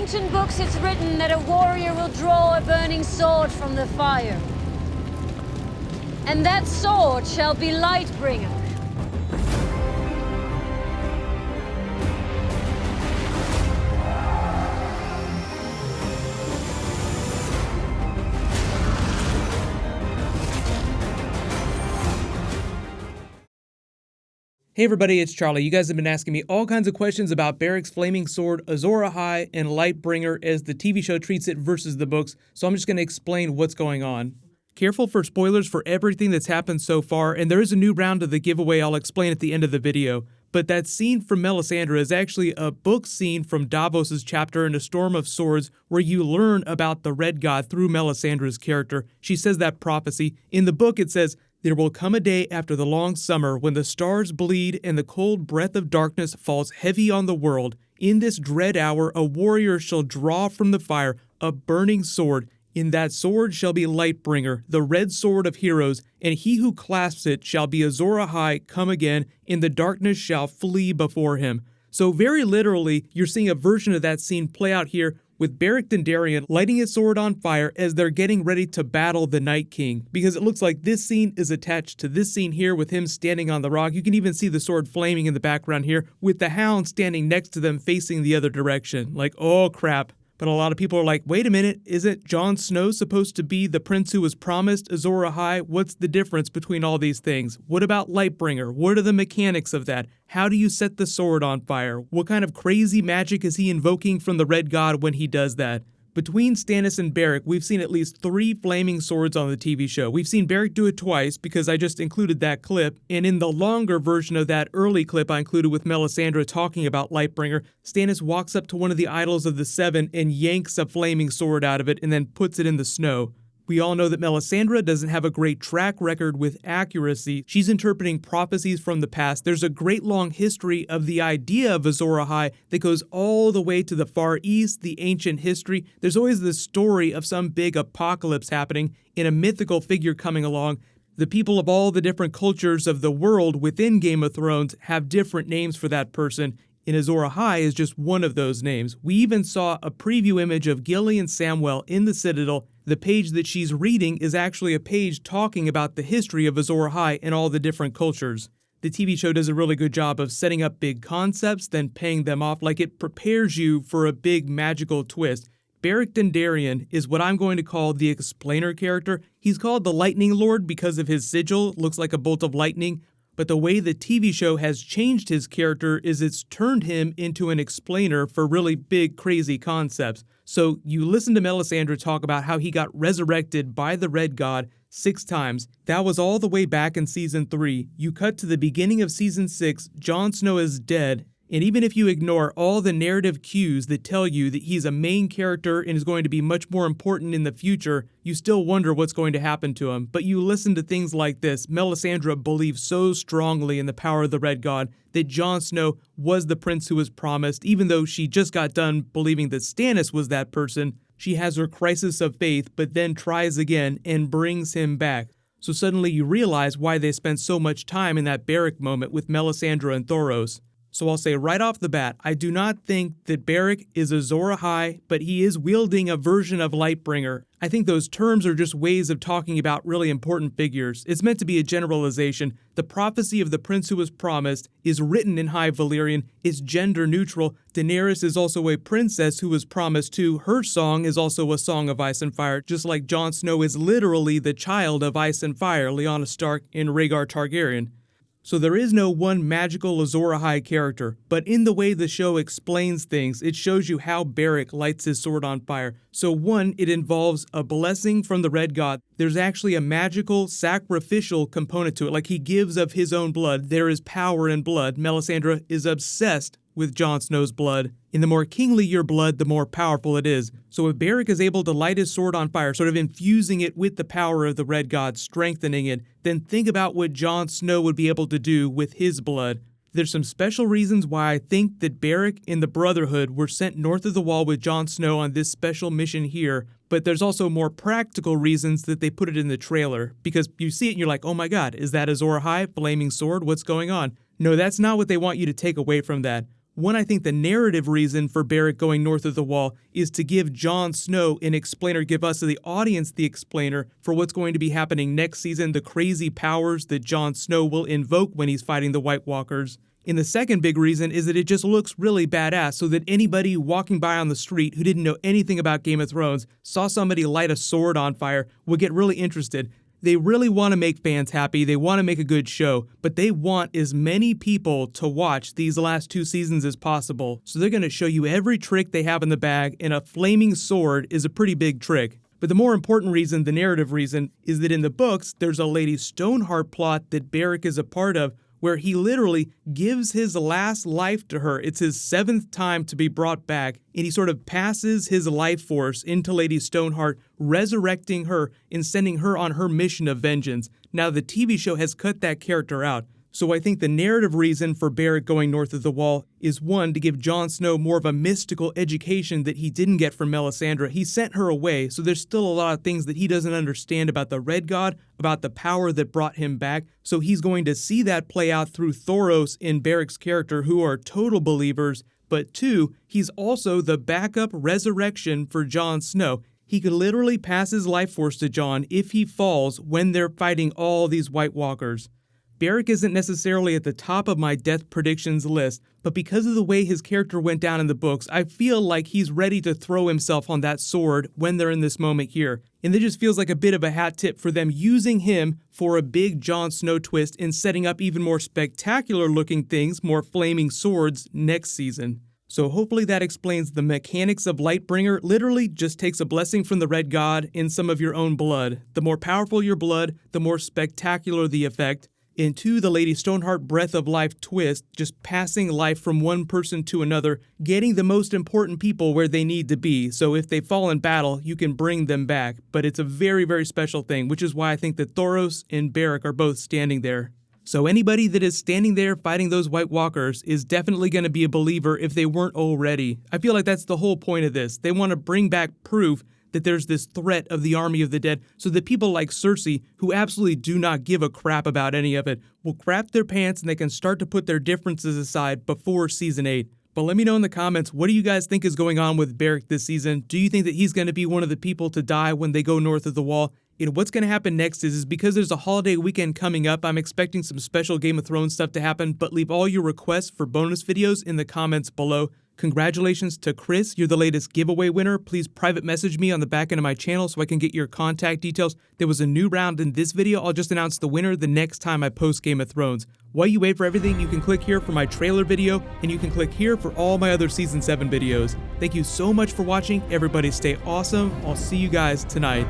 ancient books it's written that a warrior will draw a burning sword from the fire. And that sword shall be Lightbringer. Hey everybody, it's Charlie. You guys have been asking me all kinds of questions about Beric's flaming sword, Azor Ahai, and Lightbringer as the TV show treats it versus the books, so I'm just going to explain what's going on. Careful for spoilers for everything that's happened so far, and there is a new round of the giveaway I'll explain at the end of the video. But that scene from Melisandre is actually a book scene from Davos's chapter in A Storm of Swords, where you learn about the Red God through Melisandre's character. She says that prophecy. In the book it says, "There will come a day after the long summer when the stars bleed and the cold breath of darkness falls heavy on the world. In this dread hour a warrior shall draw from the fire a burning sword. In that sword shall be Lightbringer, the red sword of heroes, and he who clasps it shall be Azor Ahai come again, and the darkness shall flee before him." So very literally, you're seeing a version of that scene play out here with Beric Dondarrion lighting his sword on fire as they're getting ready to battle the Night King, because it looks like this scene is attached to this scene here with him standing on the rock. You can even see the sword flaming in the background here with the Hound standing next to them facing the other direction. Like, oh crap. But a lot of people are like, wait a minute, isn't Jon Snow supposed to be the prince who was promised Azor Ahai? What's the difference between all these things? What about Lightbringer? What are the mechanics of that? How do you set the sword on fire? What kind of crazy magic is he invoking from the Red God when he does that? Between Stannis and Beric, we've seen at least 3 flaming swords on the TV show. We've seen Beric do it twice because I just included that clip, and in the longer version of that early clip I included with Melisandre talking about Lightbringer, Stannis walks up to one of the idols of the Seven and yanks a flaming sword out of it and then puts it in the snow. We all know that Melisandre doesn't have a great track record with accuracy. She's interpreting prophecies from the past. There's a great long history of the idea of Azor Ahai that goes all the way to the Far East, the ancient history. There's always this story of some big apocalypse happening and a mythical figure coming along. The people of all the different cultures of the world within Game of Thrones have different names for that person, and Azor Ahai is just one of those names. We even saw a preview image of Gilly Samwell in the Citadel. The page that she's reading is actually a page talking about the history of Azor Ahai and all the different cultures. The TV show does a really good job of setting up big concepts, then paying them off, like it prepares you for a big magical twist. Beric Dondarrion is what I'm going to call the explainer character. He's called the Lightning Lord because of his sigil, looks like a bolt of lightning. But the way the TV show has changed his character is it's turned him into an explainer for really big, crazy concepts. So you listen to Melisandre talk about how he got resurrected by the Red God 6 times. That was all the way back in Season 3. You cut to the beginning of Season 6, Jon Snow is dead. And even if you ignore all the narrative cues that tell you that he's a main character and is going to be much more important in the future, you still wonder what's going to happen to him. But you listen to things like this. Melisandre believes so strongly in the power of the Red God that Jon Snow was the prince who was promised, even though she just got done believing that Stannis was that person. She has her crisis of faith, but then tries again and brings him back. So suddenly you realize why they spent so much time in that Beric moment with Melisandre and Thoros. So I'll say right off the bat, I do not think that Beric is Azor Ahai, but he is wielding a version of Lightbringer. I think those terms are just ways of talking about really important figures. It's meant to be a generalization. The prophecy of the prince who was promised is written in High Valyrian. It's gender neutral. Daenerys is also a princess who was promised too. Her song is also a song of ice and fire, just like Jon Snow is literally the child of ice and fire, Lyanna Stark and Rhaegar Targaryen. So there is no one magical Azor Ahai character, but in the way the show explains things, it shows you how Beric lights his sword on fire. So 1, it involves a blessing from the Red God. There's actually a magical, sacrificial component to it, like he gives of his own blood. There is power in blood. Melisandre is obsessed with Jon Snow's blood. And the more kingly your blood, the more powerful it is. So if Beric is able to light his sword on fire, sort of infusing it with the power of the Red God, strengthening it, then think about what Jon Snow would be able to do with his blood. There's some special reasons why I think that Beric and the Brotherhood were sent north of the Wall with Jon Snow on this special mission here, but there's also more practical reasons that they put it in the trailer, because you see it and you're like, oh my god, is that Azor Ahai, flaming sword, what's going on? No, that's not what they want you to take away from that. One, I think the narrative reason for Beric going north of the wall is to give Jon Snow an explainer, give us, the audience, the explainer for what's going to be happening next season, the crazy powers that Jon Snow will invoke when he's fighting the White Walkers. And the second big reason is that it just looks really badass, so that anybody walking by on the street who didn't know anything about Game of Thrones, saw somebody light a sword on fire, would get really interested. They really want to make fans happy, they want to make a good show, but they want as many people to watch these last 2 seasons as possible. So they're going to show you every trick they have in the bag, and a flaming sword is a pretty big trick. But the more important reason, the narrative reason, is that in the books, there's a Lady Stoneheart plot that Beric is a part of, where he literally gives his last life to her. It's his 7th time to be brought back, and he sort of passes his life force into Lady Stoneheart, resurrecting her and sending her on her mission of vengeance. Now, the TV show has cut that character out, so I think the narrative reason for Beric going north of the wall is, one, to give Jon Snow more of a mystical education that he didn't get from Melisandre. He sent her away, so there's still a lot of things that he doesn't understand about the Red God, about the power that brought him back, so he's going to see that play out through Thoros and Beric's character, who are total believers. But 2, he's also the backup resurrection for Jon Snow. He could literally pass his life force to Jon if he falls when they're fighting all these White Walkers. Beric isn't necessarily at the top of my death predictions list, but because of the way his character went down in the books, I feel like he's ready to throw himself on that sword when they're in this moment here. And it just feels like a bit of a hat tip for them using him for a big Jon Snow twist and setting up even more spectacular looking things, more flaming swords, next season. So hopefully that explains the mechanics of Lightbringer. Literally just takes a blessing from the Red God and some of your own blood. The more powerful your blood, the more spectacular the effect. And 2, the Lady Stoneheart Breath of Life twist, just passing life from one person to another, getting the most important people where they need to be. So if they fall in battle, you can bring them back. But it's a very, very special thing, which is why I think that Thoros and Beric are both standing there. So anybody that is standing there fighting those White Walkers is definitely going to be a believer if they weren't already. I feel like that's the whole point of this. They want to bring back proof that there's this threat of the army of the dead, so that people like Cersei, who absolutely do not give a crap about any of it, will crap their pants and they can start to put their differences aside before season 8. But let me know in the comments, what do you guys think is going on with Beric this season? Do you think that he's going to be one of the people to die when they go north of the wall? And what's going to happen next is because there's a holiday weekend coming up, I'm expecting some special Game of Thrones stuff to happen, but leave all your requests for bonus videos in the comments below. Congratulations to Chris, you're the latest giveaway winner. Please private message me on the back end of my channel so I can get your contact details. There was a new round in this video. I'll just announce the winner the next time I post Game of Thrones. While you wait for everything, you can click here for my trailer video, and you can click here for all my other Season 7 videos. Thank you so much for watching. Everybody stay awesome. I'll see you guys tonight.